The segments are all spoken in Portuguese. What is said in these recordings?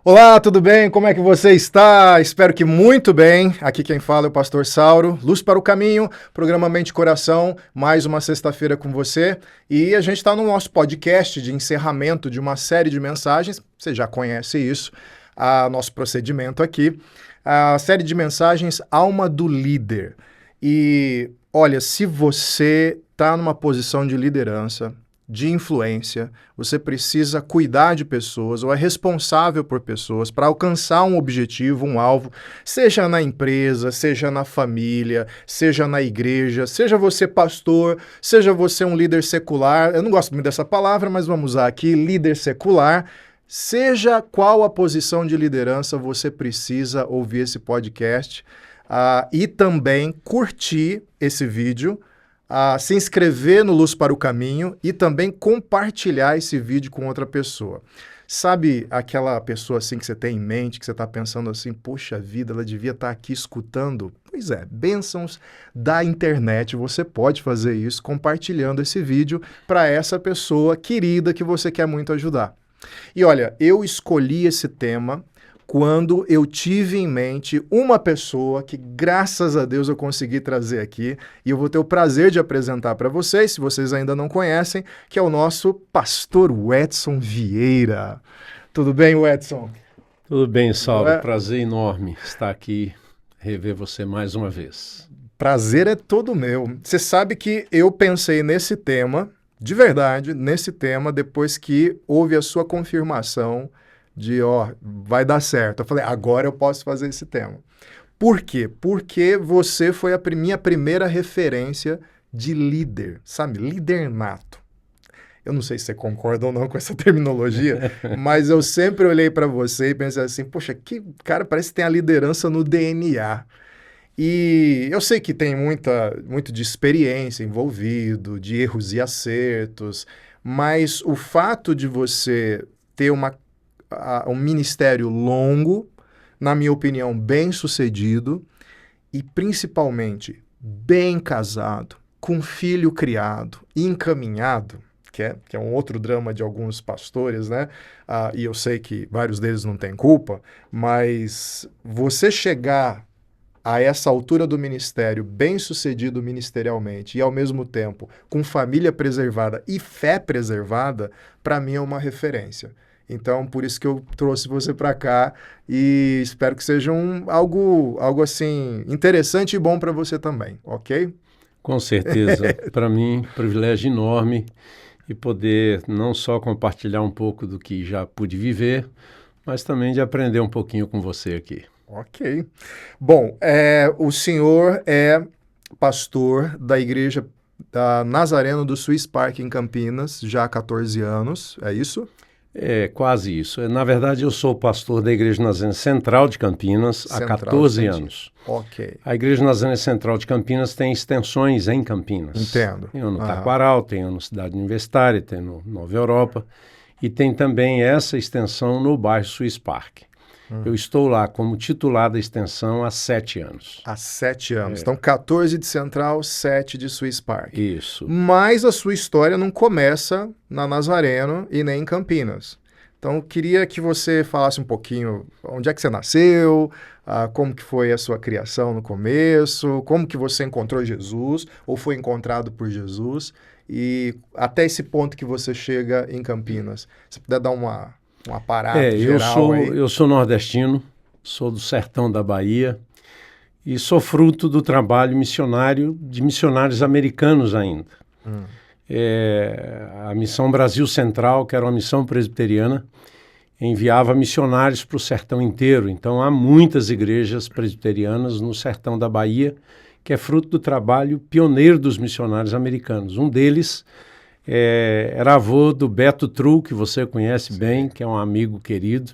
Olá, tudo bem? Como é que você está? Espero que muito bem. Aqui quem fala é o Pastor Sauro. Luz para o Caminho, programa Mente e Coração, mais uma sexta-feira com você. E a gente está no nosso podcast de encerramento de uma série de mensagens. Você já conhece isso, nosso procedimento aqui. A série de mensagens Alma do Líder. E olha, se você está numa posição de liderança, de influência, você precisa cuidar de pessoas ou é responsável por pessoas para alcançar um objetivo, um alvo, seja na empresa, seja na família, seja na igreja, seja você pastor, seja você um líder secular, eu não gosto muito dessa palavra, mas vamos usar aqui, líder secular. Seja qual a posição de liderança, você precisa ouvir esse podcast e também curtir esse vídeo, se inscrever no Luz para o Caminho e também compartilhar esse vídeo com outra pessoa. Sabe aquela pessoa assim que você tem em mente, que você está pensando assim, poxa vida, ela devia estar aqui escutando? Pois é, bênçãos da internet, você pode fazer isso compartilhando esse vídeo para essa pessoa querida que você quer muito ajudar. E olha, eu escolhi esse tema quando eu tive em mente uma pessoa que, graças a Deus, eu consegui trazer aqui, e eu vou ter o prazer de apresentar para vocês, se vocês ainda não conhecem, que é o nosso pastor Edson Vieira. Tudo bem, Edson? Tudo bem, Saulo. Prazer enorme estar aqui, rever você mais uma vez. Prazer é todo meu. Você sabe que eu pensei nesse tema, de verdade, nesse tema, depois que houve a sua confirmação de, vai dar certo. Eu falei, agora eu posso fazer esse tema. Por quê? Porque você foi a minha primeira referência de líder, sabe? Líder nato. Eu não sei se você concorda ou não com essa terminologia, mas eu sempre olhei para você e pensei assim, poxa, que cara, parece que tem a liderança no DNA. E eu sei que tem muito de experiência envolvido, de erros e acertos, mas o fato de você ter um ministério longo, na minha opinião, bem sucedido e principalmente bem casado, com filho criado e encaminhado, que é um outro drama de alguns pastores, né? E eu sei que vários deles não têm culpa, mas você chegar a essa altura do ministério, bem sucedido ministerialmente e ao mesmo tempo com família preservada e fé preservada, para mim é uma referência. Então, por isso que eu trouxe você para cá e espero que seja algo assim interessante e bom para você também, ok? Com certeza. Para mim, privilégio enorme e poder não só compartilhar um pouco do que já pude viver, mas também de aprender um pouquinho com você aqui. Ok. Bom, o senhor é pastor da igreja da Nazareno do Swiss Park em Campinas, já há 14 anos, é isso? É quase isso. Na verdade, eu sou pastor da Igreja Nazareno Central de Campinas há 14 anos. Ok. A Igreja Nazareno Central de Campinas tem extensões em Campinas. Entendo. Tem no Taquaral, tem no Cidade Universitária, tem no Nova Europa e tem também essa extensão no bairro Swiss Park. Eu estou lá como titular da extensão há 7 anos. Há 7 anos. Então, 14 de Central, 7 de Swiss Park. Isso. Mas a sua história não começa na Nazareno e nem em Campinas. Então, eu queria que você falasse um pouquinho onde é que você nasceu, como que foi a sua criação no começo, como que você encontrou Jesus ou foi encontrado por Jesus e até esse ponto que você chega em Campinas. Se puder dar uma parada geral aí. Eu sou nordestino, sou do sertão da Bahia e sou fruto do trabalho missionário de missionários americanos ainda. A Missão Brasil Central, que era uma missão presbiteriana, enviava missionários para o sertão inteiro. Então há muitas igrejas presbiterianas no sertão da Bahia, que é fruto do trabalho pioneiro dos missionários americanos. Um deles era avô do Beto Tru, que você conhece bem, que é um amigo querido.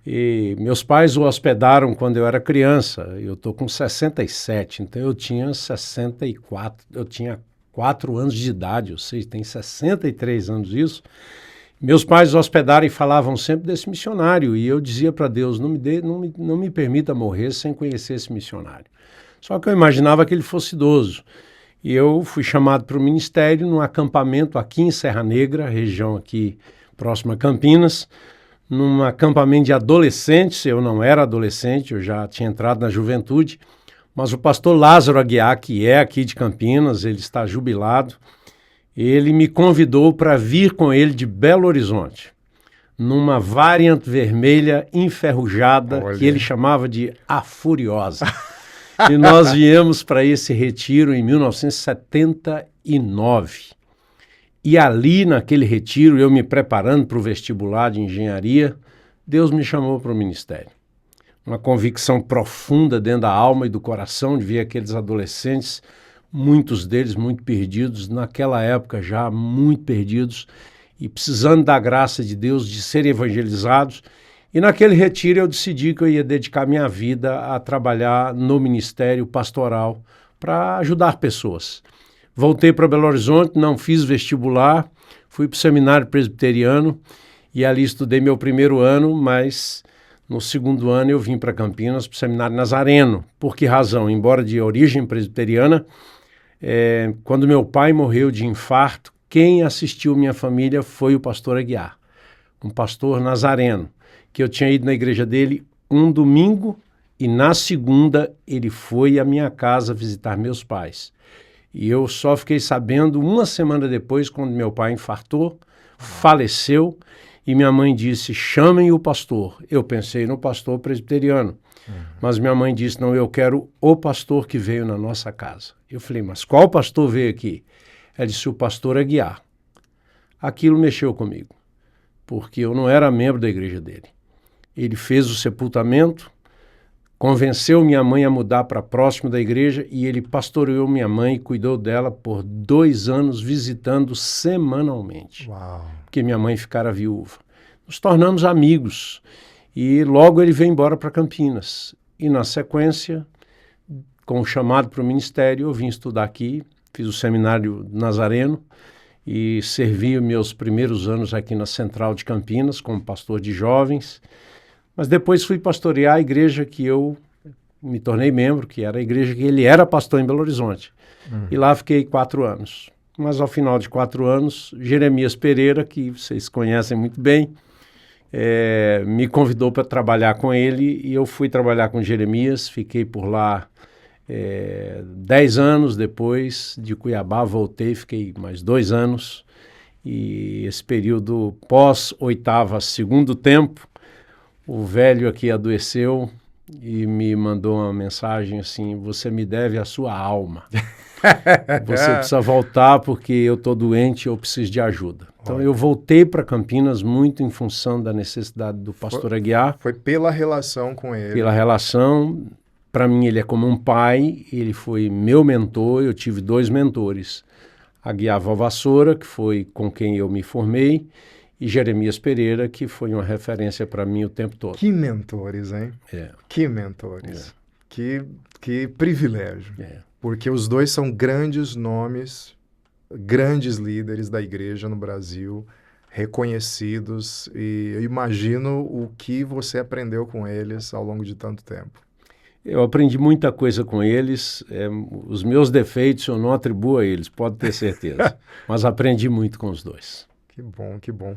E meus pais o hospedaram quando eu era criança. Eu estou com 67, então eu tinha 64, eu tinha 4 anos de idade, ou seja, tem 63 anos isso. Meus pais o hospedaram e falavam sempre desse missionário, e eu dizia para Deus, não me permita morrer sem conhecer esse missionário. Só que eu imaginava que ele fosse idoso. E eu fui chamado para o ministério num acampamento aqui em Serra Negra, região aqui próxima a Campinas, num acampamento de adolescentes. Eu não era adolescente, eu já tinha entrado na juventude, mas o pastor Lázaro Aguiar, que é aqui de Campinas, ele está jubilado, ele me convidou para vir com ele de Belo Horizonte, numa Variant vermelha enferrujada, que ele chamava de A Furiosa. E nós viemos para esse retiro em 1979. E ali, naquele retiro, eu me preparando para o vestibular de engenharia, Deus me chamou para o ministério. Uma convicção profunda dentro da alma e do coração de ver aqueles adolescentes, muitos deles muito perdidos, naquela época já muito perdidos, e precisando da graça de Deus de serem evangelizados. E naquele retiro eu decidi que eu ia dedicar minha vida a trabalhar no ministério pastoral para ajudar pessoas. Voltei para Belo Horizonte, não fiz vestibular, fui para o seminário presbiteriano e ali estudei meu primeiro ano, mas no segundo ano eu vim para Campinas, para o seminário Nazareno. Por que razão? Embora de origem presbiteriana, quando meu pai morreu de infarto, quem assistiu minha família foi o pastor Aguiar, um pastor nazareno, que eu tinha ido na igreja dele um domingo e na segunda ele foi à minha casa visitar meus pais. E eu só fiquei sabendo uma semana depois, quando meu pai infartou, faleceu, e minha mãe disse, chamem o pastor. Eu pensei no pastor presbiteriano, mas minha mãe disse, não, eu quero o pastor que veio na nossa casa. Eu falei, mas qual pastor veio aqui? Ela disse, o pastor Aguiar. Aquilo mexeu comigo, porque eu não era membro da igreja dele. Ele fez o sepultamento, convenceu minha mãe a mudar para próximo da igreja e ele pastoreou minha mãe e cuidou dela por 2 anos, visitando semanalmente. Uau. Porque minha mãe ficara viúva. Nos tornamos amigos e logo ele veio embora para Campinas. E na sequência, com o chamado para o ministério, eu vim estudar aqui, fiz o seminário Nazareno e servi meus primeiros anos aqui na Central de Campinas como pastor de jovens. Mas depois fui pastorear a igreja que eu me tornei membro, que era a igreja que ele era pastor em Belo Horizonte. E lá fiquei 4 anos. Mas ao final de 4 anos, Jeremias Pereira, que vocês conhecem muito bem, me convidou para trabalhar com ele e eu fui trabalhar com Jeremias, fiquei por lá 10 anos. Depois de Cuiabá, voltei, fiquei mais 2 anos. E esse período pós-oitava, segundo tempo, o velho aqui adoeceu e me mandou uma mensagem assim, você me deve a sua alma. Você precisa voltar porque eu estou doente e eu preciso de ajuda. Então eu voltei para Campinas muito em função da necessidade do pastor Aguiar. Foi pela relação com ele. Pela relação, para mim ele é como um pai, ele foi meu mentor, eu tive 2 mentores. Aguiar Valvassoura, que foi com quem eu me formei, e Jeremias Pereira, que foi uma referência para mim o tempo todo. Que mentores, hein? Que mentores. Que privilégio. Porque os 2 são grandes nomes, grandes líderes da igreja no Brasil, reconhecidos, e eu imagino o que você aprendeu com eles ao longo de tanto tempo. Eu aprendi muita coisa com eles, os meus defeitos eu não atribuo a eles, pode ter certeza, mas aprendi muito com os 2. Que bom, que bom.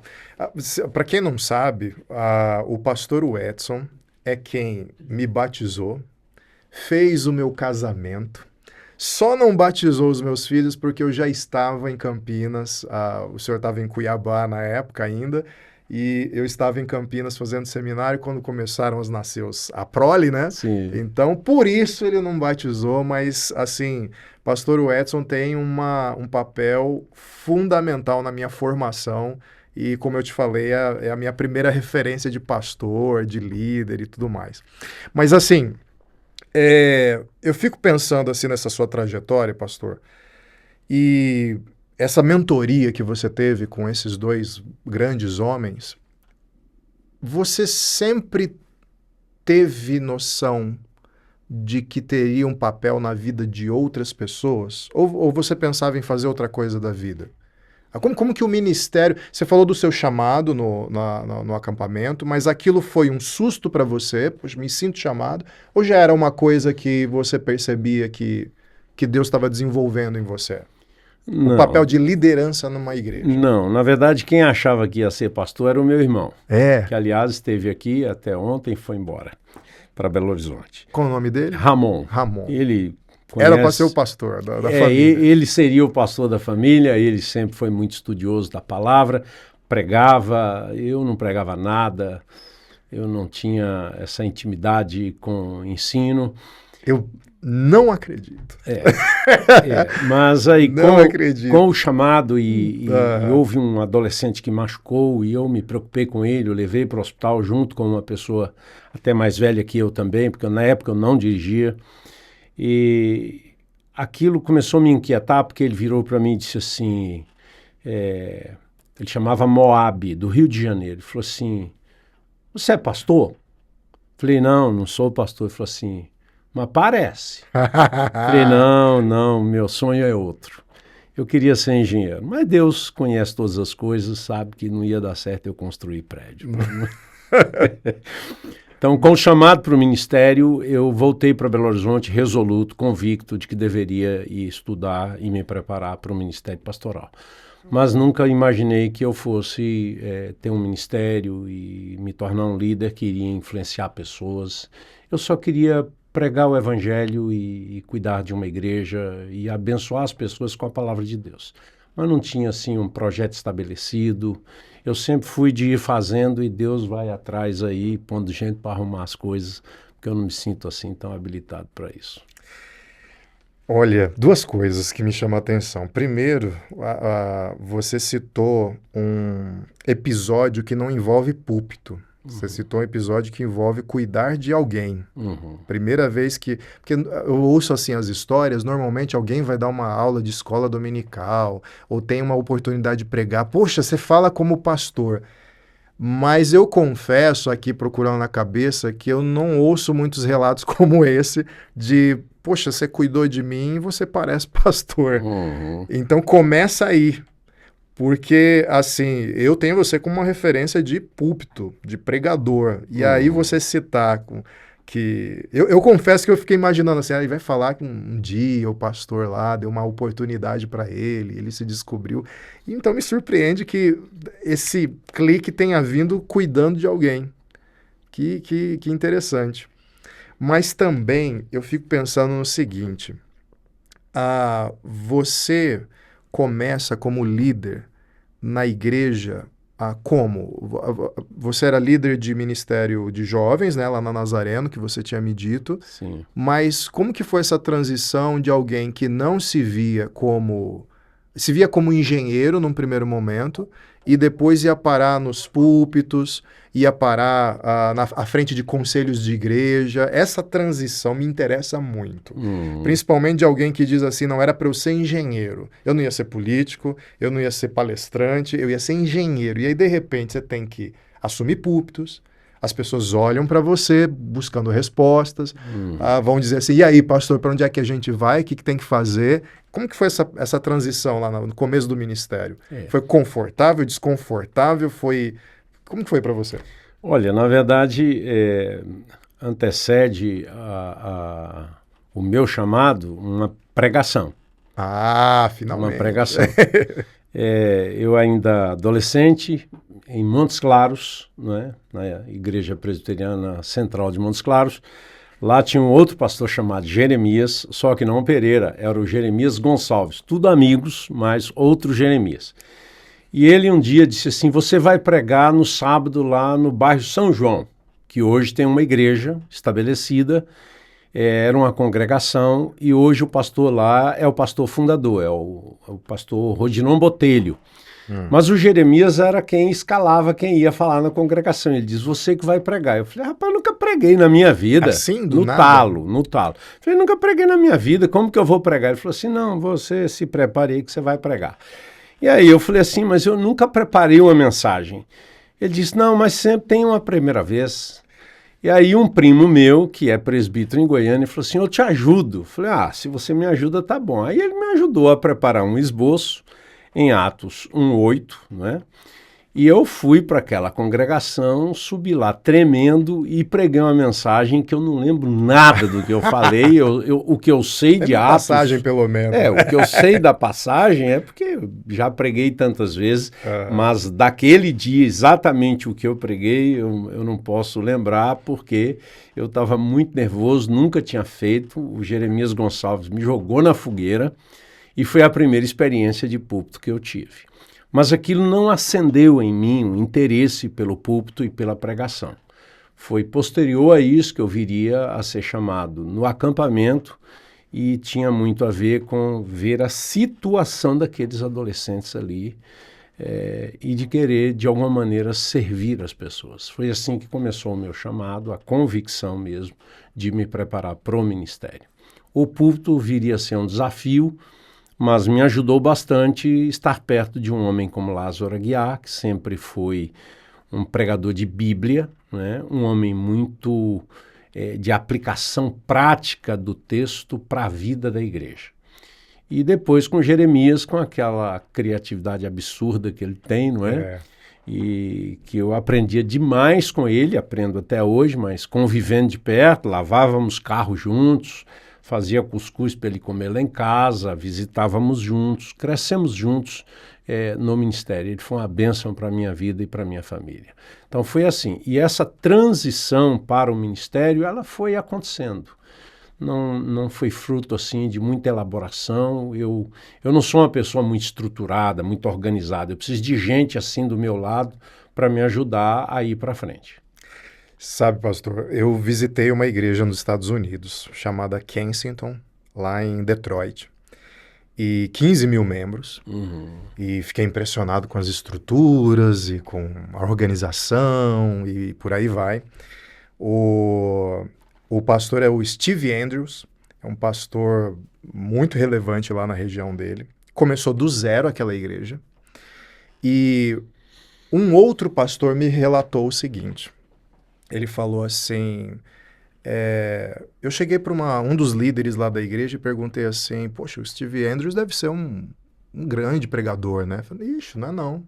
Para quem não sabe, o pastor Edson é quem me batizou, fez o meu casamento, só não batizou os meus filhos porque eu já estava em Campinas, o senhor estava em Cuiabá na época ainda, e eu estava em Campinas fazendo seminário quando começaram a nascer a prole, né? Sim. Então, por isso ele não batizou, mas, assim, pastor Edson tem um papel fundamental na minha formação e, como eu te falei, é a minha primeira referência de pastor, de líder e tudo mais. Mas, assim, eu fico pensando, assim, nessa sua trajetória, pastor, e essa mentoria que você teve com esses 2 grandes homens, você sempre teve noção de que teria um papel na vida de outras pessoas? Ou você pensava em fazer outra coisa da vida? Como que o ministério... Você falou do seu chamado no acampamento, mas aquilo foi um susto para você? Poxa, me sinto chamado. Ou já era uma coisa que você percebia que Deus estava desenvolvendo em você? O papel de liderança numa igreja? Não, na verdade quem achava que ia ser pastor era o meu irmão. Que aliás esteve aqui até ontem e foi embora para Belo Horizonte. Qual o nome dele? Ramon. Ele conhece... Era para ser o pastor da família. Ele seria o pastor da família, ele sempre foi muito estudioso da palavra, pregava, eu não pregava nada, eu não tinha essa intimidade com o ensino. Eu não acredito. Mas aí com o chamado e houve um adolescente que machucou e eu me preocupei com ele, eu levei para o hospital junto com uma pessoa até mais velha que eu também, porque na época eu não dirigia. E aquilo começou a me inquietar porque ele virou para mim e disse assim, ele chamava Moab, do Rio de Janeiro. Ele falou assim, você é pastor? Falei, não sou pastor. Ele falou assim, mas parece. Falei, não, meu sonho é outro. Eu queria ser engenheiro, mas Deus conhece todas as coisas, sabe que não ia dar certo eu construir prédio. Então, com o chamado para o ministério, eu voltei para Belo Horizonte resoluto, convicto de que deveria ir estudar e me preparar para o ministério pastoral. Mas nunca imaginei que eu fosse ter um ministério e me tornar um líder que iria influenciar pessoas. Eu só queria pregar o evangelho e cuidar de uma igreja e abençoar as pessoas com a palavra de Deus. Mas não tinha, assim, um projeto estabelecido. Eu sempre fui de ir fazendo e Deus vai atrás aí, pondo gente para arrumar as coisas, porque eu não me sinto, assim, tão habilitado para isso. Olha, duas coisas que me chamam a atenção. Primeiro, você citou um episódio que não envolve púlpito. Você citou um episódio que envolve cuidar de alguém. Primeira vez que... Porque eu ouço assim as histórias, normalmente alguém vai dar uma aula de escola dominical, ou tem uma oportunidade de pregar. Poxa, você fala como pastor. Mas eu confesso aqui, procurando na cabeça, que eu não ouço muitos relatos como esse de... Poxa, você cuidou de mim e você parece pastor. Então começa aí. Porque, assim, eu tenho você como uma referência de púlpito, de pregador. E aí você citar que... Eu confesso que eu fiquei imaginando assim, ele vai falar que um dia o pastor lá deu uma oportunidade para ele se descobriu. Então me surpreende que esse clique tenha vindo cuidando de alguém. Que interessante. Mas também eu fico pensando no seguinte, você começa como líder na igreja, como? Você era líder de ministério de jovens, né, lá na Nazareno, que você tinha me dito. Sim. Mas como que foi essa transição de alguém que não se via como engenheiro num primeiro momento e depois ia parar nos púlpitos, ia parar à frente de conselhos de igreja? Essa transição me interessa muito. Principalmente de alguém que diz assim, não era para eu ser engenheiro. Eu não ia ser político, eu não ia ser palestrante, eu ia ser engenheiro. E aí, de repente, você tem que assumir púlpitos, as pessoas olham para você buscando respostas, vão dizer assim, e aí, pastor, para onde é que a gente vai? O que tem que fazer? Como que foi essa transição lá no começo do ministério? Foi confortável, desconfortável? Como que foi para você? Olha, na verdade, antecede o meu chamado uma pregação. Finalmente. Uma pregação. Eu ainda adolescente, em Montes Claros, né, na Igreja Presbiteriana Central de Montes Claros, lá tinha um outro pastor chamado Jeremias, só que não Pereira, era o Jeremias Gonçalves, tudo amigos, mas outro Jeremias. E ele um dia disse assim, você vai pregar no sábado lá no bairro São João, que hoje tem uma igreja estabelecida, era uma congregação, e hoje o pastor lá é o pastor fundador, é o pastor Rodinon Botelho. Mas o Jeremias era quem escalava, quem ia falar na congregação. Ele diz, você que vai pregar. Eu falei, rapaz, eu nunca preguei na minha vida. Assim, no talo. Eu falei, nunca preguei na minha vida, como que eu vou pregar? Ele falou assim, não, você se prepare aí que você vai pregar. E aí eu falei assim, mas eu nunca preparei uma mensagem. Ele disse, não, mas sempre tem uma primeira vez. E aí um primo meu, que é presbítero em Goiânia, falou assim, eu te ajudo. Eu falei, se você me ajuda, tá bom. Aí ele me ajudou a preparar um esboço, em Atos 1:8, né? E eu fui para aquela congregação, subi lá tremendo e preguei uma mensagem que eu não lembro nada do que eu falei. O que eu sei de uma Atos... passagem, pelo menos. O que eu sei da passagem é porque eu já preguei tantas vezes, mas daquele dia, exatamente o que eu preguei, eu não posso lembrar, porque eu estava muito nervoso, nunca tinha feito. O Jeremias Gonçalves me jogou na fogueira e foi a primeira experiência de púlpito que eu tive. Mas aquilo não acendeu em mim o interesse pelo púlpito e pela pregação. Foi posterior a isso que eu viria a ser chamado no acampamento e tinha muito a ver com ver a situação daqueles adolescentes ali e de querer, de alguma maneira, servir as pessoas. Foi assim que começou o meu chamado, a convicção mesmo de me preparar para o ministério. O púlpito viria a ser um desafio, mas me ajudou bastante estar perto de um homem como Lázaro Aguiar, que sempre foi um pregador de Bíblia, né? Um homem muito de aplicação prática do texto para a vida da igreja. E depois com Jeremias, com aquela criatividade absurda que ele tem, não é? E que eu aprendia demais com ele, aprendo até hoje, mas convivendo de perto, lavávamos carro juntos, fazia cuscuz para ele comer lá em casa, visitávamos juntos, crescemos juntos no ministério. Ele foi uma bênção para a minha vida e para a minha família. Então foi assim. E essa transição para o ministério, ela foi acontecendo. Não foi fruto assim de muita elaboração. Eu não sou uma pessoa muito estruturada, muito organizada. Eu preciso de gente assim do meu lado para me ajudar a ir para frente. Sabe, pastor, eu visitei uma igreja nos Estados Unidos, chamada Kensington, lá em Detroit, e 15 mil membros, e fiquei impressionado com as estruturas e com a organização e por aí vai. O pastor é o Steve Andrews, é um pastor muito relevante lá na região dele, começou do zero aquela igreja, e um outro pastor me relatou o seguinte. Ele falou assim, eu cheguei para um dos líderes lá da igreja e perguntei assim, poxa, o Steve Andrews deve ser um grande pregador, né? Eu falei, ixi, não é não.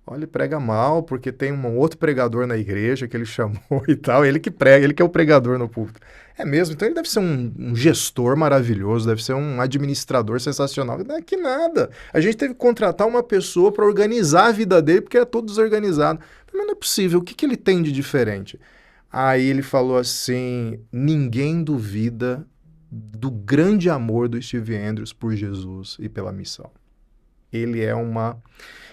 Olha, ele prega mal porque tem um outro pregador na igreja que ele chamou e tal, ele que prega, ele que é o pregador no púlpito. É mesmo? Então ele deve ser um gestor maravilhoso, deve ser um administrador sensacional. Não é que nada. A gente teve que contratar uma pessoa para organizar a vida dele porque é todo desorganizado. Mas não é possível, o que ele tem de diferente? Aí ele falou assim, ninguém duvida do grande amor do Steve Andrews por Jesus e pela missão. Ele é uma...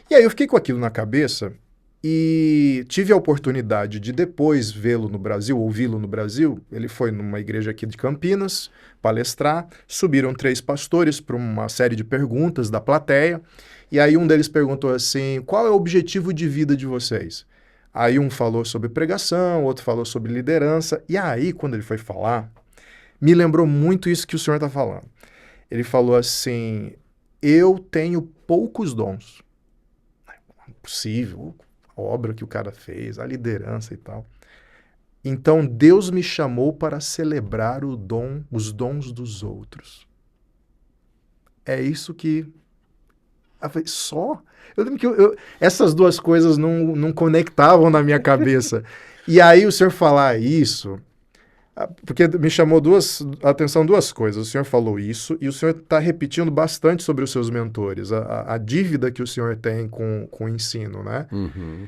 E aí eu fiquei com aquilo na cabeça e tive a oportunidade de depois vê-lo no Brasil, ouvi-lo no Brasil. Ele foi numa igreja aqui de Campinas palestrar, subiram 3 pastores para uma série de perguntas da plateia, e aí um deles perguntou assim, qual é o objetivo de vida de vocês? Aí um falou sobre pregação, outro falou sobre liderança, e aí quando ele foi falar, me lembrou muito isso que o senhor está falando. Ele falou assim, eu tenho poucos dons. Possível, a obra que o cara fez, a liderança e tal. Então Deus me chamou para celebrar os dons dos outros. É isso que... Só? Eu lembro que essas duas coisas não conectavam na minha cabeça. E aí o senhor falar isso... Porque me chamou a atenção duas coisas. O senhor falou isso e o senhor está repetindo bastante sobre os seus mentores, a dívida que o senhor tem com o ensino, né? Uhum.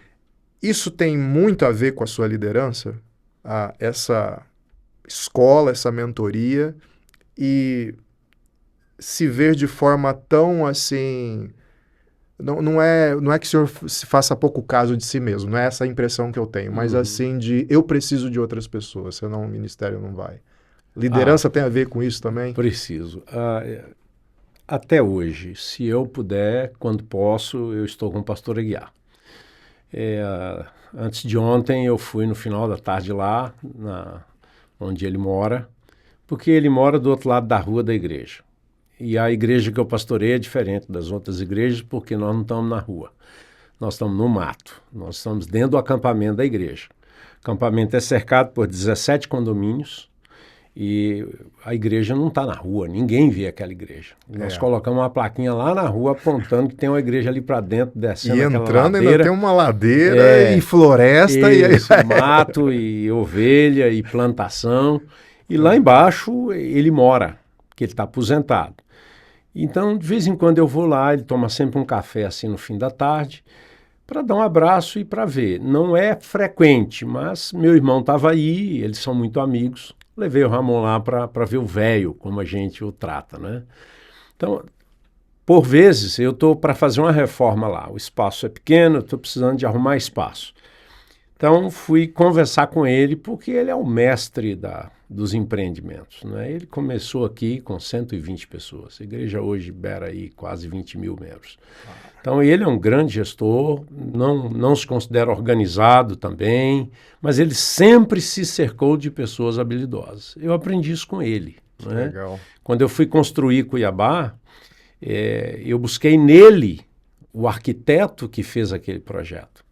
Isso tem muito a ver com a sua liderança? Essa escola, essa mentoria e se ver de forma tão assim... Não é que o senhor se faça pouco caso de si mesmo, não é essa a impressão que eu tenho, mas assim de eu preciso de outras pessoas, senão o ministério não vai. Liderança tem a ver com isso também? Preciso. Até hoje, se eu puder, quando posso, eu estou com o pastor Aguiar. Antes de ontem, eu fui no final da tarde lá, onde ele mora, porque ele mora do outro lado da rua da igreja. E a igreja que eu pastorei é diferente das outras igrejas, porque nós não estamos na rua. Nós estamos no mato. Nós estamos dentro do acampamento da igreja. O acampamento é cercado por 17 condomínios E a igreja não está na rua, ninguém vê aquela igreja. Nós colocamos uma plaquinha lá na rua apontando que tem uma igreja ali para dentro, descendo e aquela entrando ladeira. ainda tem uma ladeira e floresta. Isso, mato e ovelha e plantação. E lá embaixo ele mora, que ele está aposentado. Então, de vez em quando eu vou lá, ele toma sempre um café assim no fim da tarde, para dar um abraço e para ver. Não é frequente, mas meu irmão estava aí, eles são muito amigos. Levei o Ramon lá para ver o velho, como a gente o trata, né? Então, por vezes, eu estou para fazer uma reforma lá. O espaço é pequeno, eu estou precisando de arrumar espaço. Então, fui conversar com ele, porque ele é o mestre dos empreendimentos, né? Ele começou aqui com 120 pessoas. A igreja hoje beira aí quase 20 mil membros. Então, ele é um grande gestor, não se considera organizado também, mas ele sempre se cercou de pessoas habilidosas. Eu aprendi isso com ele. Né? Legal. Quando eu fui construir Cuiabá, eu busquei nele o arquiteto que fez aquele projeto.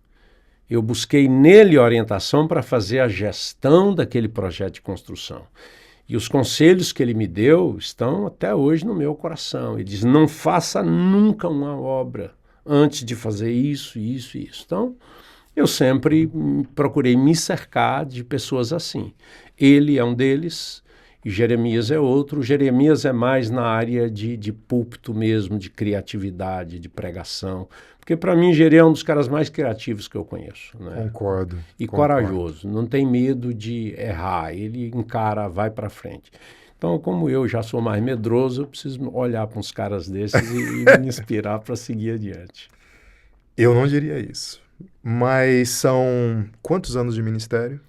Eu busquei nele orientação para fazer a gestão daquele projeto de construção. E os conselhos que ele me deu estão até hoje no meu coração. Ele diz, não faça nunca uma obra antes de fazer isso, isso e isso. Então, eu sempre procurei me cercar de pessoas assim. Ele é um deles e Jeremias é outro. Jeremias é mais na área de púlpito mesmo, de criatividade, de pregação. Porque, para mim, Jeremias é um dos caras mais criativos que eu conheço. Né? Concordo. E corajoso, não tem medo de errar, ele encara, vai para frente. Então, como eu já sou mais medroso, eu preciso olhar para uns caras desses e me inspirar para seguir adiante. Eu não diria isso. Mas são quantos anos de ministério?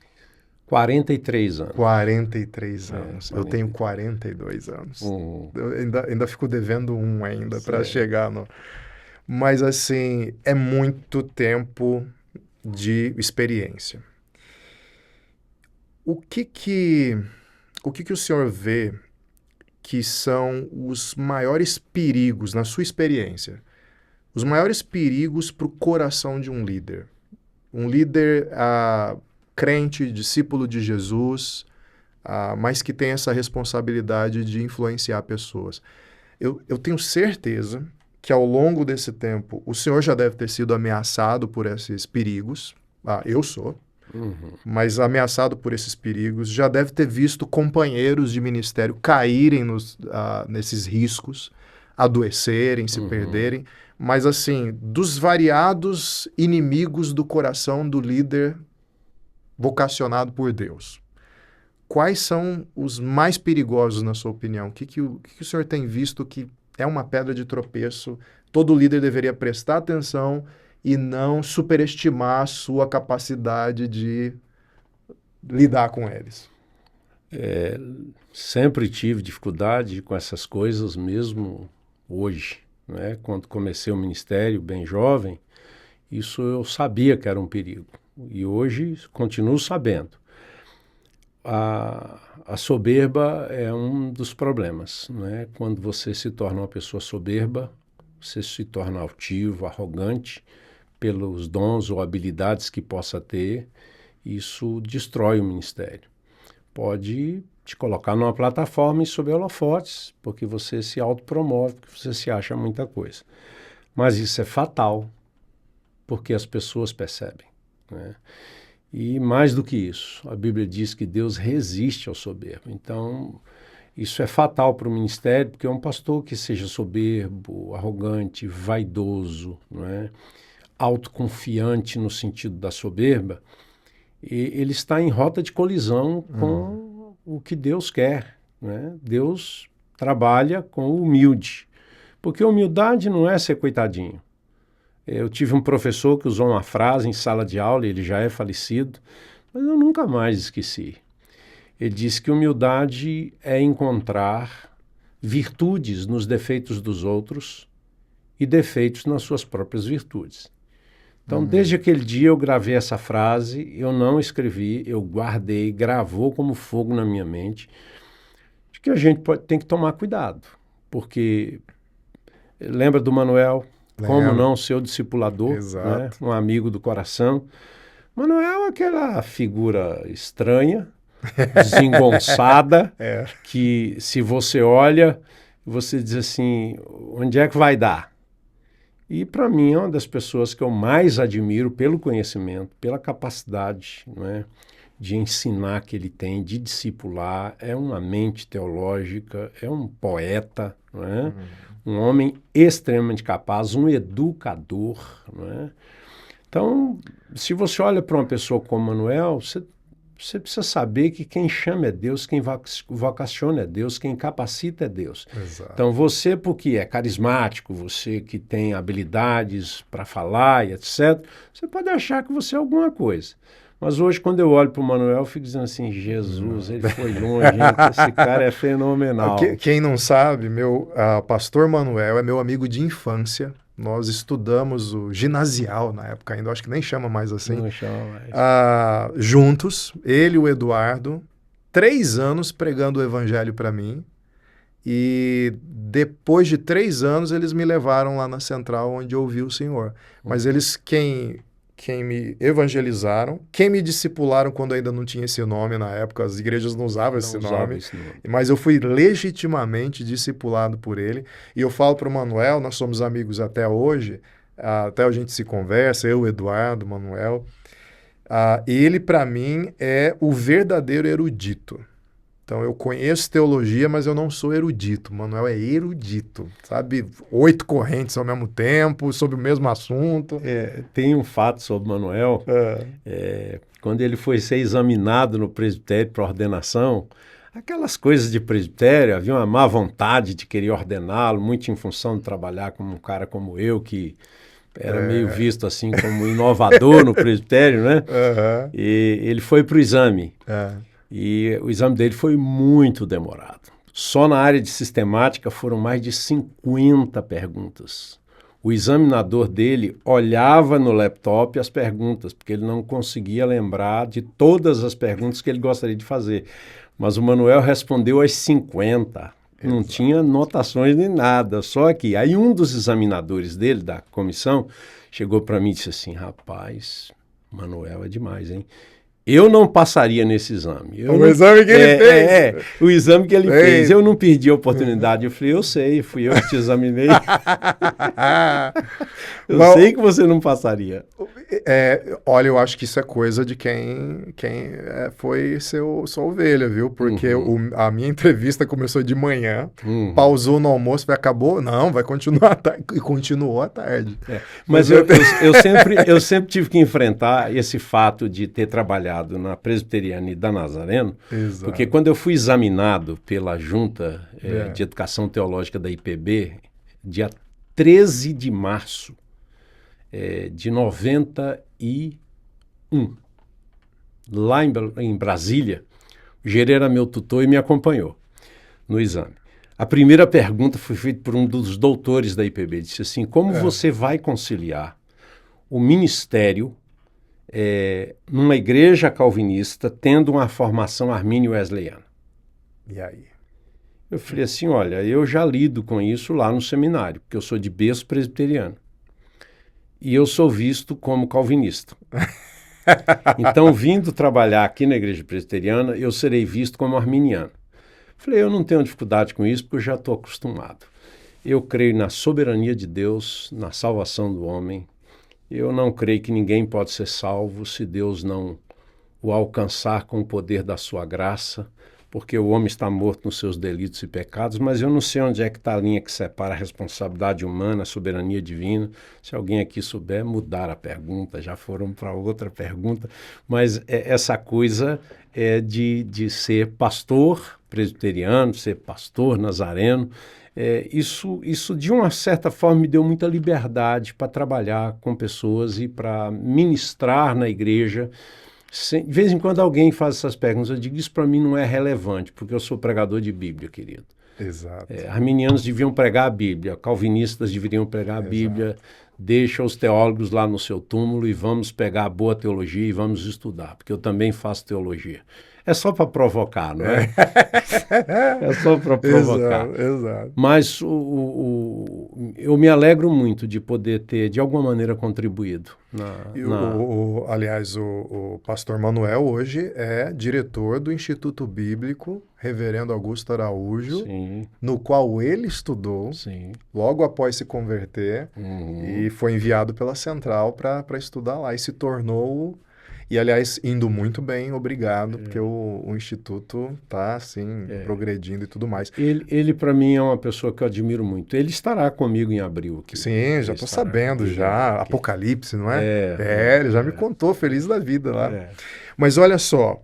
43 anos. 43 anos. Eu tenho 42 anos. Eu ainda fico devendo ainda para chegar no... Mas, assim, é muito tempo de experiência. O que o senhor vê que são os maiores perigos, na sua experiência, os maiores perigos para o coração de um líder? Um líder crente, discípulo de Jesus, mas que tem essa responsabilidade de influenciar pessoas. Eu tenho certeza que ao longo desse tempo o senhor já deve ter sido ameaçado por esses perigos. Eu sou. Mas ameaçado por esses perigos, já deve ter visto companheiros de ministério caírem nesses riscos, adoecerem, se perderem. Mas, assim, dos variados inimigos do coração do líder vocacionado por Deus, quais são os mais perigosos, na sua opinião? O que o senhor tem visto que é uma pedra de tropeço? Todo líder deveria prestar atenção e não superestimar a sua capacidade de lidar com eles. Sempre tive dificuldade com essas coisas, mesmo hoje. Né? Quando comecei o ministério, bem jovem, isso eu sabia que era um perigo. E hoje continuo sabendo. A soberba é um dos problemas. Né? Quando você se torna uma pessoa soberba, você se torna altivo, arrogante, pelos dons ou habilidades que possa ter, isso destrói o ministério. Pode te colocar numa plataforma e sob holofotes, porque você se autopromove, porque você se acha muita coisa. Mas isso é fatal, porque as pessoas percebem. Né? E mais do que isso, a Bíblia diz que Deus resiste ao soberbo. Então, isso é fatal para o ministério, porque um pastor que seja soberbo, arrogante, vaidoso, não é? Autoconfiante no sentido da soberba, ele está em rota de colisão com o que Deus quer. Né? Deus trabalha com o humilde, porque humildade não é ser coitadinho. Eu tive um professor que usou uma frase em sala de aula, ele já é falecido, mas eu nunca mais esqueci. Ele disse que humildade é encontrar virtudes nos defeitos dos outros e defeitos nas suas próprias virtudes. Então, desde aquele dia eu gravei essa frase, eu não escrevi, eu guardei, gravou como fogo na minha mente, de que a gente tem que tomar cuidado, porque lembra do Manuel? Como não, seu discipulador, né? Um amigo do coração. Manuel é aquela figura estranha, desengonçada, que se você olha, você diz assim, onde é que vai dar? E para mim é uma das pessoas que eu mais admiro pelo conhecimento, pela capacidade, não é, de ensinar que ele tem, de discipular, é uma mente teológica, é um poeta, não é? Um homem extremamente capaz, um educador, não é? Então, se você olha para uma pessoa como Manuel, você precisa saber que quem chama é Deus, quem vocaciona é Deus, quem capacita é Deus. Exato. Então, você, porque é carismático, você que tem habilidades para falar e etc., você pode achar que você é alguma coisa. Mas hoje, quando eu olho para o Manuel, eu fico dizendo assim, Jesus, ele foi longe, hein? Esse cara é fenomenal. Quem não sabe, meu pastor Manuel é meu amigo de infância. Nós estudamos o ginasial na época ainda, acho que nem chama mais assim. Não chama mais. Juntos, ele e o Eduardo, 3 anos pregando o evangelho para mim. E depois de 3 anos, eles me levaram lá na central onde eu ouvi o Senhor. Mas eles, quem me evangelizaram, quem me discipularam quando ainda não tinha esse nome na época, as igrejas não usavam esse nome, mas eu fui legitimamente discipulado por ele. E eu falo para o Manuel, nós somos amigos até hoje, até a gente se conversa, eu, Eduardo, Manuel. Ele, para mim, é o verdadeiro erudito. Então, eu conheço teologia, mas eu não sou erudito. Manuel é erudito, sabe? 8 correntes ao mesmo tempo, sobre o mesmo assunto. Tem um fato sobre Manuel. Quando ele foi ser examinado no presbitério para ordenação, aquelas coisas de presbitério, havia uma má vontade de querer ordená-lo, muito em função de trabalhar com um cara como eu, que era meio visto assim como inovador no presbitério, né? E ele foi para o exame. E o exame dele foi muito demorado. Só na área de sistemática foram mais de 50 perguntas. O examinador dele olhava no laptop as perguntas, porque ele não conseguia lembrar de todas as perguntas que ele gostaria de fazer. Mas o Manuel respondeu as 50. Não tinha anotações nem nada, só aqui. Aí um dos examinadores dele, da comissão, chegou para mim e disse assim, rapaz, Manuel é demais, hein? Eu não passaria nesse exame. Exame que ele fez. O exame que ele fez. Eu não perdi a oportunidade. Eu falei, eu sei, fui eu que te examinei. Sei que você não passaria. Olha, eu acho que isso é coisa de quem foi sua ovelha, viu? Porque a minha entrevista começou de manhã, pausou no almoço, acabou? Não, vai continuar à tarde. E continuou à tarde. Mas eu sempre tive que enfrentar esse fato de ter trabalhado na Presbiteriana e da Nazareno, porque quando eu fui examinado pela Junta de Educação Teológica da IPB, dia 13 de março de 91, lá em Brasília, o Gerê era meu tutor e me acompanhou no exame. A primeira pergunta foi feita por um dos doutores da IPB, disse assim, como você vai conciliar o ministério numa igreja calvinista, tendo uma formação armínio-wesleyana? E aí? Eu falei assim, olha, eu já lido com isso lá no seminário, porque eu sou de berço presbiteriano. E eu sou visto como calvinista. Então, vindo trabalhar aqui na igreja presbiteriana, eu serei visto como arminiano. Falei, eu não tenho dificuldade com isso, porque eu já estou acostumado. Eu creio na soberania de Deus, na salvação do homem. Eu não creio que ninguém pode ser salvo se Deus não o alcançar com o poder da sua graça, porque o homem está morto nos seus delitos e pecados, mas eu não sei onde é que está a linha que separa a responsabilidade humana, a soberania divina. Se alguém aqui souber, mudar a pergunta, já foram para outra pergunta, mas essa coisa de ser pastor presbiteriano, ser pastor nazareno, isso de uma certa forma me deu muita liberdade para trabalhar com pessoas e para ministrar na igreja. De vez em quando alguém faz essas perguntas, eu digo, isso para mim não é relevante, porque eu sou pregador de Bíblia, querido. Exato. Arminianos deviam pregar a Bíblia, calvinistas deveriam pregar a Bíblia, deixa os teólogos lá no seu túmulo e vamos pegar a boa teologia e vamos estudar, porque eu também faço teologia. É só para provocar, não é? É só para provocar. Exato, exato. Mas eu me alegro muito de poder ter, de alguma maneira, contribuído. Aliás, o pastor Manuel hoje é diretor do Instituto Bíblico Reverendo Augusto Araújo, Sim, no qual ele estudou sim. logo após se converter Uhum. e foi enviado pela Central para estudar lá e se tornou... E, aliás, indo muito bem, obrigado, porque o Instituto está, assim, progredindo e tudo mais. Ele para mim, é uma pessoa que eu admiro muito. Ele estará comigo em abril aqui. Sim, já estou sabendo, já. Apocalipse, não é? Ele já me contou, feliz da vida lá. Mas olha só,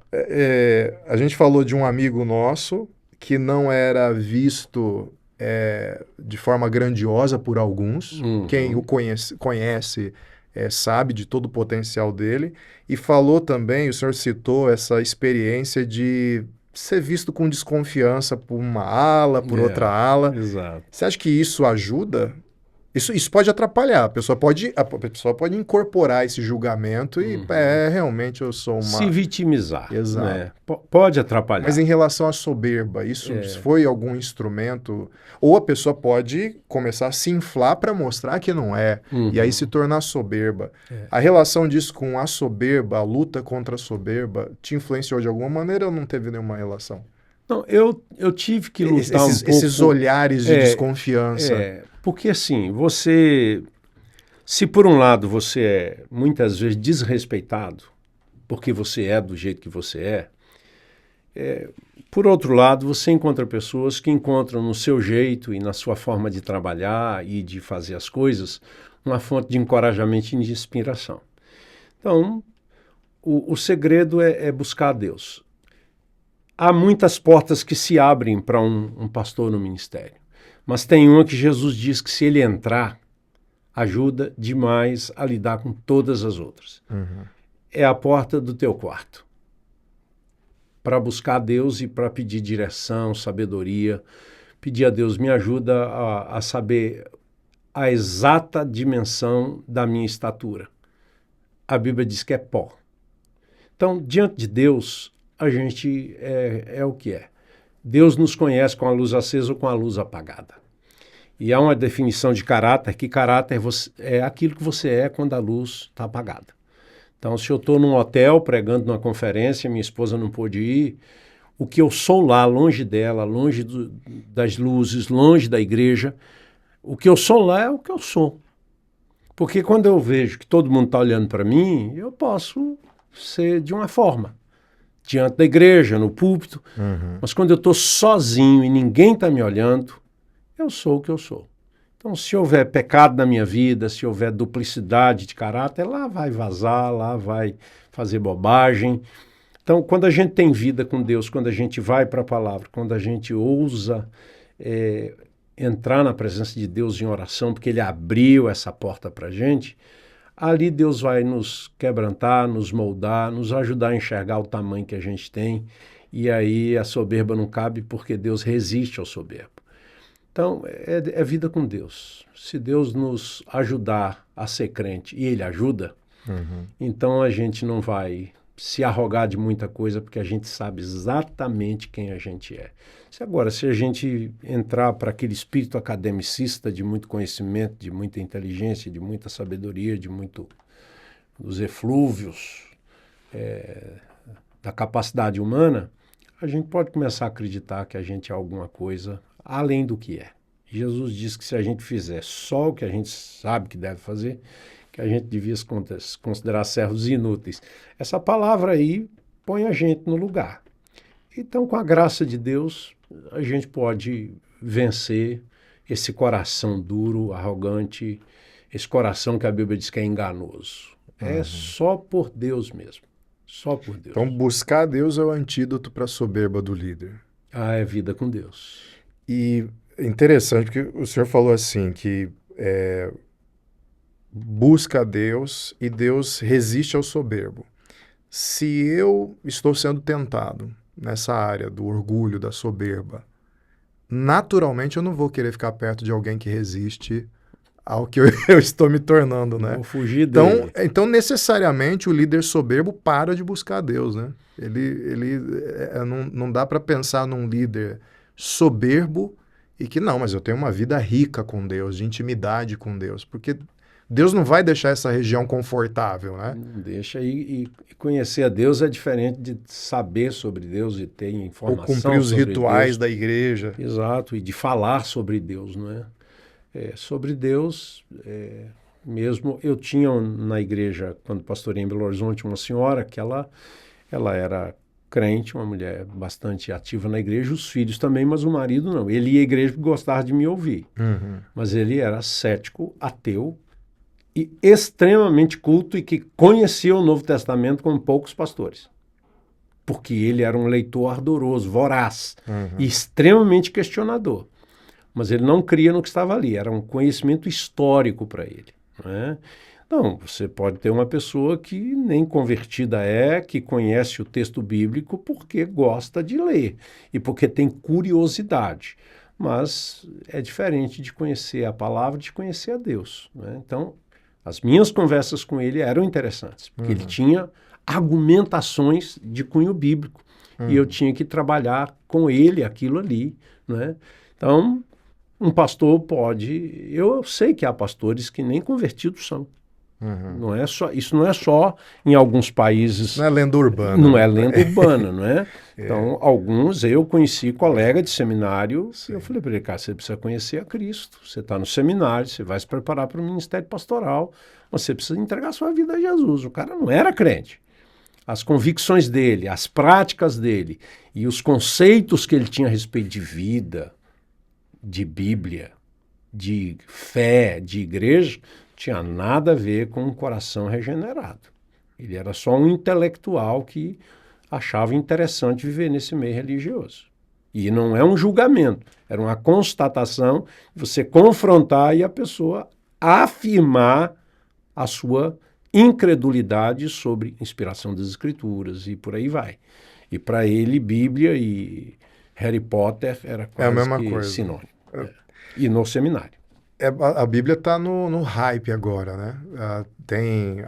a gente falou de um amigo nosso que não era visto de forma grandiosa por alguns. Quem o conhece sabe de todo o potencial dele. E falou também, o senhor citou essa experiência de ser visto com desconfiança por uma ala, por outra ala. Exato. Você acha que isso ajuda? Isso pode atrapalhar. A pessoa pode incorporar esse julgamento e realmente eu sou uma... Se vitimizar. Exato. Né? Pode atrapalhar. Mas em relação à soberba, isso foi algum instrumento? Ou a pessoa pode começar a se inflar para mostrar que não é, e aí se tornar soberba. A relação disso com a soberba, a luta contra a soberba, te influenciou de alguma maneira ou não teve nenhuma relação? Não, eu tive que lutar um pouco... Esses olhares de desconfiança. Porque assim, se por um lado você é muitas vezes desrespeitado, porque você é do jeito que você por outro lado você encontra pessoas que encontram no seu jeito e na sua forma de trabalhar e de fazer as coisas uma fonte de encorajamento e de inspiração. Então, o segredo é buscar a Deus. Há muitas portas que se abrem para um pastor no ministério, mas tem uma que Jesus diz que se ele entrar, ajuda demais a lidar com todas as outras. É a porta do teu quarto, para buscar a Deus e para pedir direção, sabedoria, pedir a Deus, me ajuda a saber a exata dimensão da minha estatura. A Bíblia diz que é pó. Então, diante de Deus, a gente é o que é. Deus nos conhece com a luz acesa ou com a luz apagada. E há uma definição de caráter, que caráter é aquilo que você é quando a luz está apagada. Então, se eu estou num hotel pregando numa conferência, minha esposa não pôde ir, o que eu sou lá, longe dela, longe das luzes, longe da igreja, o que eu sou lá é o que eu sou. Porque quando eu vejo que todo mundo está olhando para mim, eu posso ser de uma forma. Diante da igreja, no púlpito, mas quando eu estou sozinho e ninguém está me olhando, eu sou o que eu sou. Então, se houver pecado na minha vida, se houver duplicidade de caráter, lá vai vazar, lá vai fazer bobagem. Então, quando a gente tem vida com Deus, quando a gente vai para a palavra, quando a gente ousa entrar na presença de Deus em oração, porque Ele abriu essa porta para a gente, ali Deus vai nos quebrantar, nos moldar, nos ajudar a enxergar o tamanho que a gente tem. E aí a soberba não cabe porque Deus resiste ao soberbo. Então, é vida com Deus. Se Deus nos ajudar a ser crente e Ele ajuda, então a gente não vai se arrogar de muita coisa porque a gente sabe exatamente quem a gente é. Agora, se a gente entrar para aquele espírito academicista de muito conhecimento, de muita inteligência, de muita sabedoria, dos eflúvios, da capacidade humana, a gente pode começar a acreditar que a gente é alguma coisa além do que é. Jesus diz que se a gente fizer só o que a gente sabe que deve fazer, que a gente devia se considerar servos inúteis. Essa palavra aí põe a gente no lugar. Então, com a graça de Deus, a gente pode vencer esse coração duro, arrogante, esse coração que a Bíblia diz que é enganoso. É só por Deus mesmo. Só por Deus. Então, buscar a Deus é o antídoto para a soberba do líder. É vida com Deus. E interessante, porque o senhor falou assim, que busca a Deus e Deus resiste ao soberbo. Se eu estou sendo tentado nessa área do orgulho, da soberba, naturalmente eu não vou querer ficar perto de alguém que resiste ao que eu estou me tornando, né? Vou fugir dele. Então, necessariamente, o líder soberbo para de buscar Deus, né? Não dá para pensar num líder soberbo e que, não, mas eu tenho uma vida rica com Deus, de intimidade com Deus, porque Deus não vai deixar essa região confortável, né? Não deixa. E conhecer a Deus é diferente de saber sobre Deus e ter informação ou cumprir os sobre rituais Deus. da igreja. Exato, e de falar sobre Deus, não é? Sobre Deus, mesmo eu tinha na igreja, quando pastorei em Belo Horizonte, uma senhora que ela era crente, uma mulher bastante ativa na igreja, os filhos também, mas o marido não. Ele ia à igreja porque gostava de me ouvir, mas ele era cético, ateu e extremamente culto e que conhecia o Novo Testamento como poucos pastores, porque ele era um leitor ardoroso, voraz e extremamente questionador. Mas ele não cria no que estava ali, era um conhecimento histórico para ele. Né? Então, você pode ter uma pessoa que nem convertida que conhece o texto bíblico porque gosta de ler e porque tem curiosidade. Mas é diferente de conhecer a palavra, de conhecer a Deus. Né? Então, as minhas conversas com ele eram interessantes, porque ele tinha argumentações de cunho bíblico e eu tinha que trabalhar com ele aquilo ali. Né? Então, um pastor pode... Eu sei que há pastores que nem convertidos são. Não é só, isso não é só em alguns países... Não é lenda urbana. Não é lenda urbana, não é? Então, alguns, eu conheci colega de seminário, e eu falei para ele, cara, você precisa conhecer a Cristo. Você está no seminário, você vai se preparar para o ministério pastoral, mas você precisa entregar sua vida a Jesus. O cara não era crente. As convicções dele, as práticas dele e os conceitos que ele tinha a respeito de vida, de Bíblia, de fé, de igreja, tinha nada a ver com um coração regenerado. Ele era só um intelectual que achava interessante viver nesse meio religioso. E não é um julgamento, era uma constatação, você confrontar e a pessoa afirmar a sua incredulidade sobre inspiração das Escrituras e por aí vai. E para ele, Bíblia e Harry Potter era quase a mesma que coisa. sinônimo. E no seminário. A Bíblia está no hype agora, né? Tem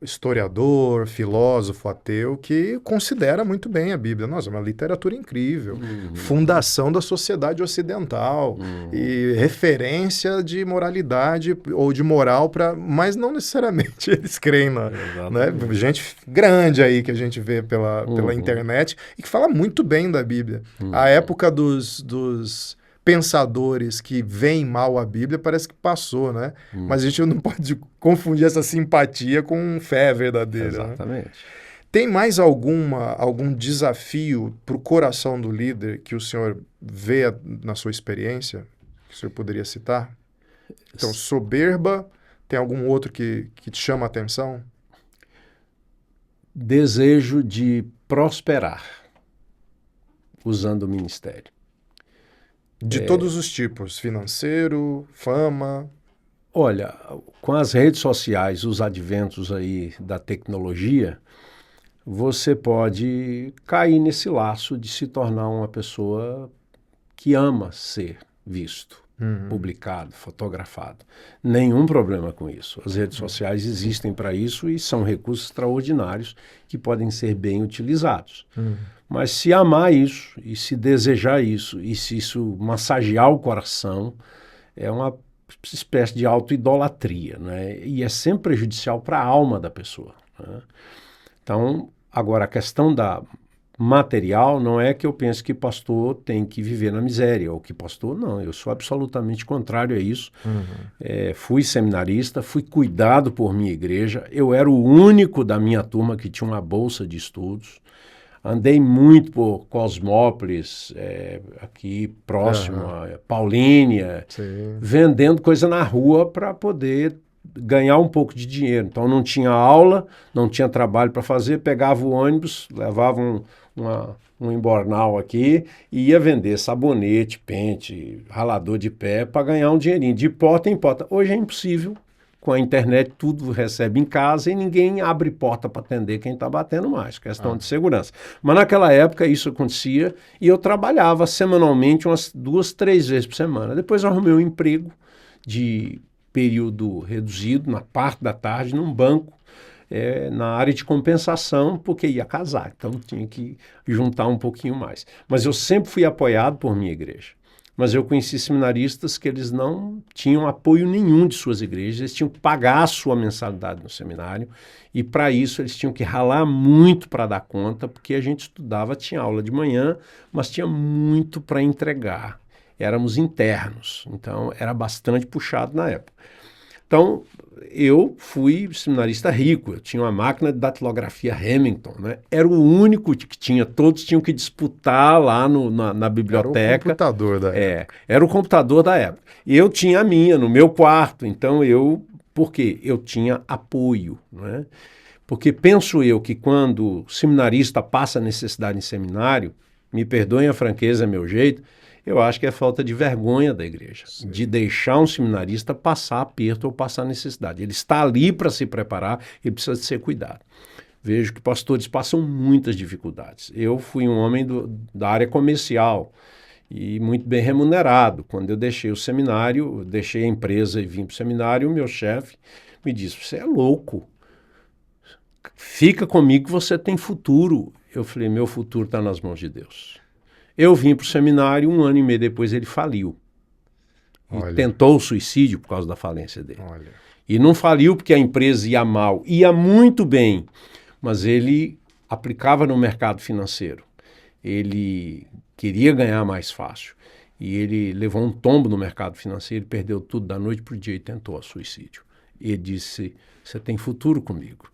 historiador, filósofo, ateu, que considera muito bem a Bíblia. Nossa, é uma literatura incrível, fundação da sociedade ocidental e referência de moralidade ou de moral, mas não necessariamente eles creem na... Né? Gente grande aí que a gente vê pela internet e que fala muito bem da Bíblia. A época dos pensadores que veem mal a Bíblia parece que passou, né? Mas a gente não pode confundir essa simpatia com fé verdadeira. Exatamente. Né? Tem mais algum desafio para o coração do líder que o senhor vê na sua experiência? Que o senhor poderia citar? Então, soberba, tem algum outro que te chama a atenção? Desejo de prosperar usando o ministério. De todos os tipos, financeiro, fama... Olha, com as redes sociais, os adventos aí da tecnologia, você pode cair nesse laço de se tornar uma pessoa que ama ser visto, publicado, fotografado. Nenhum problema com isso. As redes sociais existem para isso e são recursos extraordinários que podem ser bem utilizados. Mas se amar isso, e se desejar isso, e se isso massagear o coração, é uma espécie de autoidolatria, né? E é sempre prejudicial para a alma da pessoa. Né? Então, agora, a questão da material não é que eu pense que pastor tem que viver na miséria, ou que pastor, não, eu sou absolutamente contrário a isso. Fui seminarista, fui cuidado por minha igreja, eu era o único da minha turma que tinha uma bolsa de estudos. Andei muito por Cosmópolis, aqui próximo a Paulínia, vendendo coisa na rua para poder ganhar um pouco de dinheiro. Então não tinha aula, não tinha trabalho para fazer, pegava o ônibus, levava um embornal aqui e ia vender sabonete, pente, ralador de pé para ganhar um dinheirinho, de porta em porta. Hoje é impossível. Com a internet, tudo recebe em casa e ninguém abre porta para atender quem está batendo mais, questão de segurança. Mas naquela época isso acontecia e eu trabalhava semanalmente umas 2, 3 vezes por semana. Depois eu arrumei um emprego de período reduzido, na parte da tarde, num banco, na área de compensação, porque ia casar, então tinha que juntar um pouquinho mais. Mas eu sempre fui apoiado por minha igreja. Mas eu conheci seminaristas que eles não tinham apoio nenhum de suas igrejas, eles tinham que pagar a sua mensalidade no seminário, e para isso eles tinham que ralar muito para dar conta, porque a gente estudava, tinha aula de manhã, mas tinha muito para entregar. Éramos internos, então era bastante puxado na época. Então, eu fui seminarista rico, eu tinha uma máquina de datilografia Remington, né? Era o único que tinha, todos tinham que disputar lá na biblioteca. Era o computador da época. Era o computador da época. E eu tinha a minha no meu quarto, então por quê? Eu tinha apoio, né? Porque penso eu que quando o seminarista passa necessidade em seminário, me perdoem a franqueza, é meu jeito, eu acho que é falta de vergonha da igreja, sim, de deixar um seminarista passar aperto ou passar necessidade. Ele está ali para se preparar e precisa de ser cuidado. Vejo que pastores passam muitas dificuldades. Eu fui um homem da área comercial e muito bem remunerado. Quando eu deixei o seminário, deixei a empresa e vim para o seminário, o meu chefe me disse, você é louco, fica comigo que você tem futuro. Eu falei, meu futuro está nas mãos de Deus. Eu vim para o seminário, 1 ano e meio depois ele faliu. E tentou o suicídio por causa da falência dele. Olha. E não faliu porque a empresa ia mal, ia muito bem, mas ele aplicava no mercado financeiro. Ele queria ganhar mais fácil. E ele levou um tombo no mercado financeiro, perdeu tudo da noite para o dia e tentou o suicídio. E ele disse, você tem futuro comigo?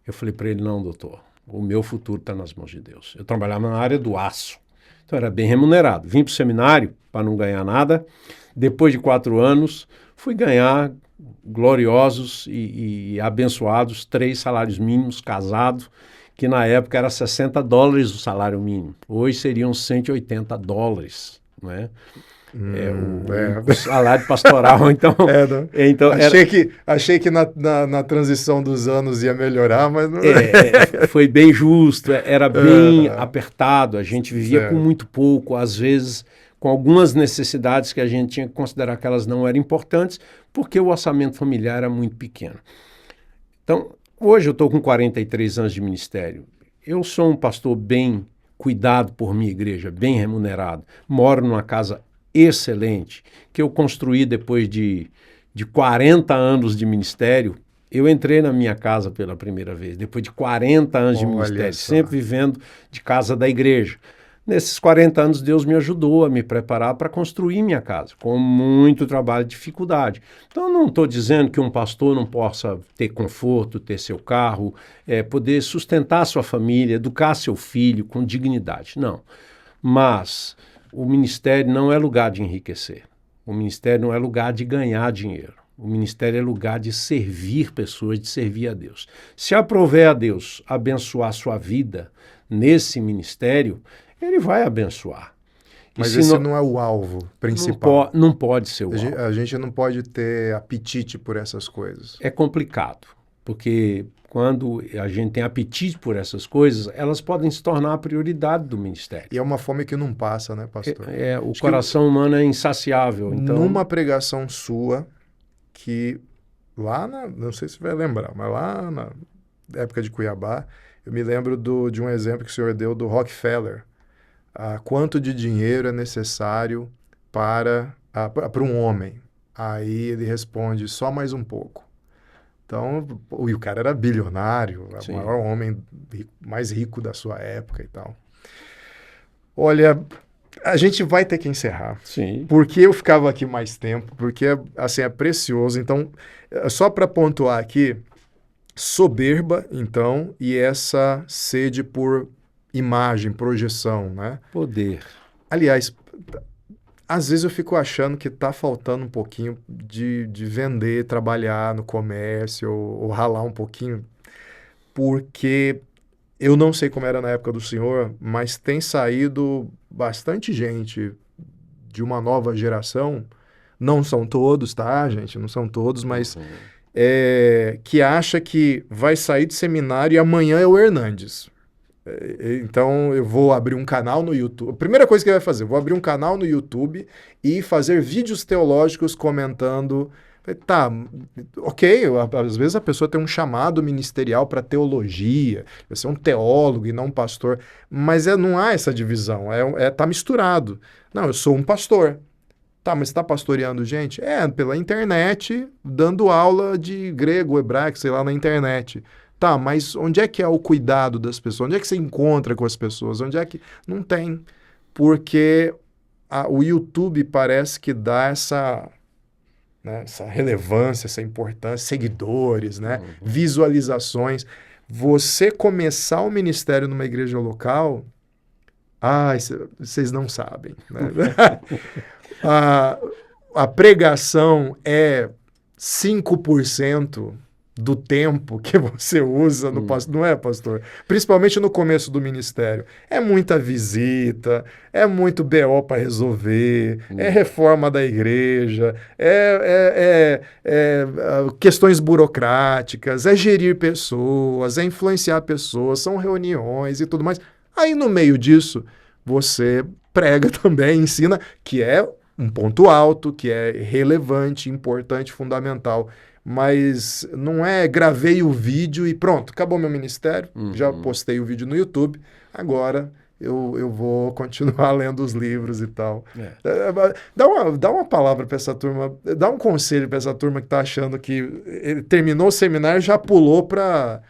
Eu falei para ele, não, doutor, o meu futuro está nas mãos de Deus. Eu trabalhava na área do aço. Então era bem remunerado. Vim para o seminário para não ganhar nada. Depois de 4 anos, fui ganhar gloriosos e abençoados 3 salários mínimos, casado, que na época era $60 o salário mínimo. Hoje seriam $180, não é? O salário pastoral, então... então achei que na transição dos anos ia melhorar, mas não... Foi bem justo, era bem apertado, a gente vivia com muito pouco, às vezes com algumas necessidades que a gente tinha que considerar que elas não eram importantes, porque o orçamento familiar era muito pequeno. Então, hoje eu estou com 43 anos de ministério, eu sou um pastor bem cuidado por minha igreja, bem remunerado, moro numa casa excelente, que eu construí depois de 40 anos de ministério. Eu entrei na minha casa pela primeira vez, depois de 40 anos de ministério, sempre vivendo de casa da igreja. Nesses 40 anos, Deus me ajudou a me preparar para construir minha casa, com muito trabalho e dificuldade. Então, não estou dizendo que um pastor não possa ter conforto, ter seu carro, poder sustentar sua família, educar seu filho com dignidade. Não. Mas o ministério não é lugar de enriquecer. O ministério não é lugar de ganhar dinheiro. O ministério é lugar de servir pessoas, de servir a Deus. Se aprover a Deus abençoar a sua vida nesse ministério, ele vai abençoar. Mas esse não é o alvo principal. Não pode ser o alvo. A gente não pode ter apetite por essas coisas. É complicado, porque quando a gente tem apetite por essas coisas, elas podem se tornar a prioridade do ministério. E é uma fome que não passa, né, pastor? O coração humano é insaciável. Então... Numa pregação sua, que lá, não sei se você vai lembrar, mas lá na época de Cuiabá, eu me lembro de um exemplo que o senhor deu do Rockefeller. Quanto de dinheiro é necessário para um homem? Aí ele responde, só mais um pouco. Então, e o cara era bilionário, o maior homem mais rico da sua época e tal. Olha, a gente vai ter que encerrar. Sim. Porque eu ficava aqui mais tempo, porque assim, é precioso. Então, só para pontuar aqui, soberba, então, e essa sede por imagem, projeção, né? Poder. Aliás, às vezes eu fico achando que tá faltando um pouquinho de vender, trabalhar no comércio, ou ralar um pouquinho, porque eu não sei como era na época do senhor, mas tem saído bastante gente de uma nova geração, não são todos, tá, gente? Não são todos, mas que acha que vai sair de seminário e amanhã é o Hernandes. Então eu vou abrir um canal no YouTube. A primeira coisa que ele vai fazer, vou abrir um canal no YouTube e fazer vídeos teológicos comentando Tá, ok, às vezes a pessoa tem um chamado ministerial para teologia, vai ser um teólogo e não um pastor, mas não há essa divisão, tá misturado. Não, eu sou um pastor. Tá, mas você está pastoreando gente? Pela internet, dando aula de grego, hebraico, sei lá, na internet. Tá, mas onde é que é o cuidado das pessoas? Onde é que você encontra com as pessoas? Onde é que... Não tem. Porque o YouTube parece que dá essa relevância, essa importância, seguidores, né? Visualizações. Você começar o ministério numa igreja local... vocês não sabem. Né? A pregação é 5% do tempo que você usa no pastor, não é, pastor? Principalmente no começo do ministério. É muita visita, é muito BO para resolver, é reforma da igreja, questões burocráticas, é gerir pessoas, é influenciar pessoas, são reuniões e tudo mais. Aí, no meio disso, você prega também, ensina, que é um ponto alto, que é relevante, importante, fundamental. Mas não é gravei o vídeo e pronto, acabou meu ministério, já postei o vídeo no YouTube, agora eu vou continuar lendo os livros e tal. Dá uma palavra para essa turma, dá um conselho para essa turma que está achando que ele terminou o seminário e já pulou para...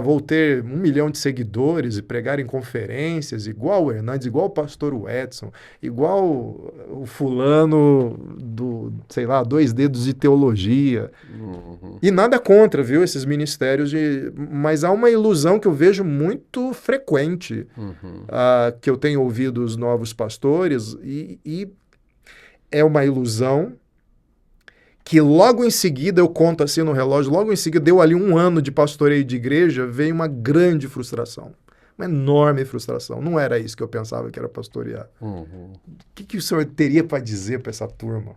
vou ter 1 milhão de seguidores e pregar em conferências, igual o Hernandes, igual o pastor Edson, igual o fulano do, sei lá, 2 dedos de teologia. E nada contra, viu, esses ministérios, mas há uma ilusão que eu vejo muito frequente, que eu tenho ouvido os novos pastores, e é uma ilusão que logo em seguida, eu conto assim no relógio, logo em seguida, deu ali 1 ano de pastoreio de igreja, veio uma grande frustração, uma enorme frustração. Não era isso que eu pensava que era pastorear. O que o senhor teria para dizer para essa turma?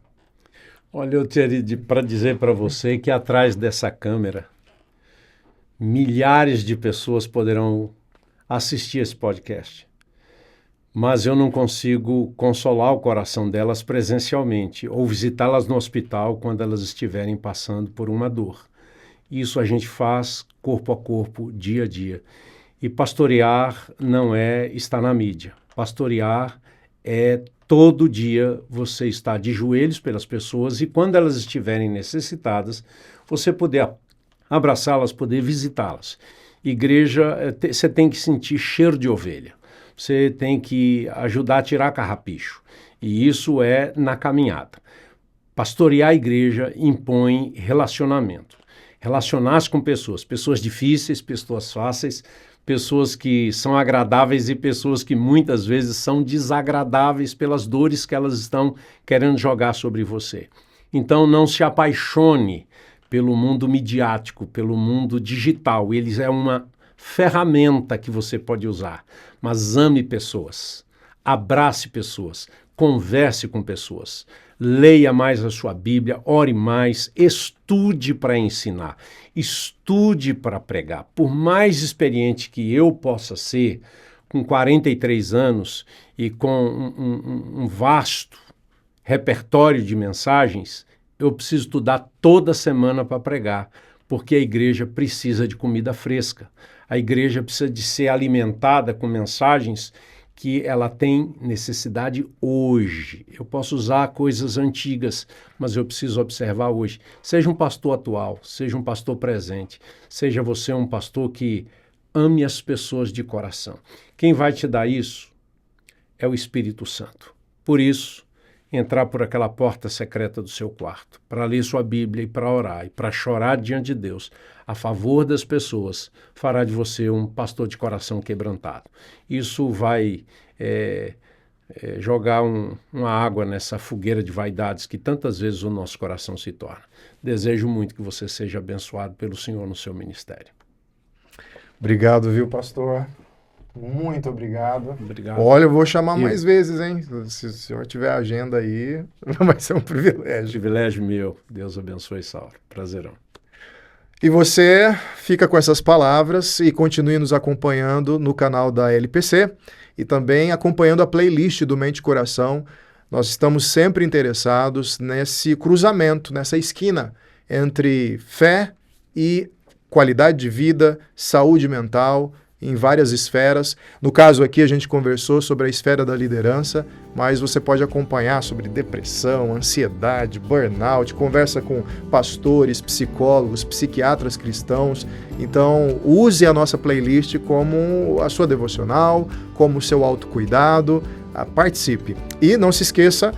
Olha, eu teria para dizer para você que atrás dessa câmera, milhares de pessoas poderão assistir esse podcast. Mas eu não consigo consolar o coração delas presencialmente ou visitá-las no hospital quando elas estiverem passando por uma dor. Isso a gente faz corpo a corpo, dia a dia. E pastorear não é estar na mídia. Pastorear é todo dia você estar de joelhos pelas pessoas e quando elas estiverem necessitadas, você poder abraçá-las, poder visitá-las. Igreja, você tem que sentir cheiro de ovelha. Você tem que ajudar a tirar carrapicho. E isso é na caminhada. Pastorear a igreja impõe relacionamento. Relacionar-se com pessoas difíceis, pessoas fáceis, pessoas que são agradáveis e pessoas que muitas vezes são desagradáveis pelas dores que elas estão querendo jogar sobre você. Então não se apaixone pelo mundo midiático, pelo mundo digital. Eles é uma ferramenta que você pode usar, mas ame pessoas, abrace pessoas, converse com pessoas, leia mais a sua Bíblia, ore mais, estude para ensinar, estude para pregar. Por mais experiente que eu possa ser, com 43 anos e com um vasto repertório de mensagens, eu preciso estudar toda semana para pregar, porque a igreja precisa de comida fresca. A igreja precisa de ser alimentada com mensagens que ela tem necessidade hoje. Eu posso usar coisas antigas, mas eu preciso observar hoje. Seja um pastor atual, seja um pastor presente, seja você um pastor que ame as pessoas de coração. Quem vai te dar isso é o Espírito Santo. Por isso, entrar por aquela porta secreta do seu quarto, para ler sua Bíblia e para orar e para chorar diante de Deus a favor das pessoas, fará de você um pastor de coração quebrantado. Isso vai jogar uma água nessa fogueira de vaidades que tantas vezes o nosso coração se torna. Desejo muito que você seja abençoado pelo Senhor no seu ministério. Obrigado, viu, pastor? Muito obrigado. Obrigado. Olha, eu vou chamar mais vezes, hein? Se o senhor tiver agenda aí, vai ser um privilégio. Privilégio meu. Deus abençoe, Saulo. Prazerão. E você fica com essas palavras e continue nos acompanhando no canal da LPC e também acompanhando a playlist do Mente e Coração Nós estamos sempre interessados nesse cruzamento, nessa esquina entre fé e qualidade de vida, saúde mental, em várias esferas. No caso aqui, a gente conversou sobre a esfera da liderança, mas você pode acompanhar sobre depressão, ansiedade, burnout, conversa com pastores, psicólogos, psiquiatras cristãos. Então, use a nossa playlist como a sua devocional, como o seu autocuidado, participe. E não se esqueça,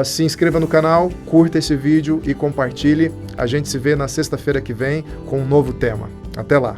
se inscreva no canal, curta esse vídeo e compartilhe. A gente se vê na sexta-feira que vem com um novo tema. Até lá!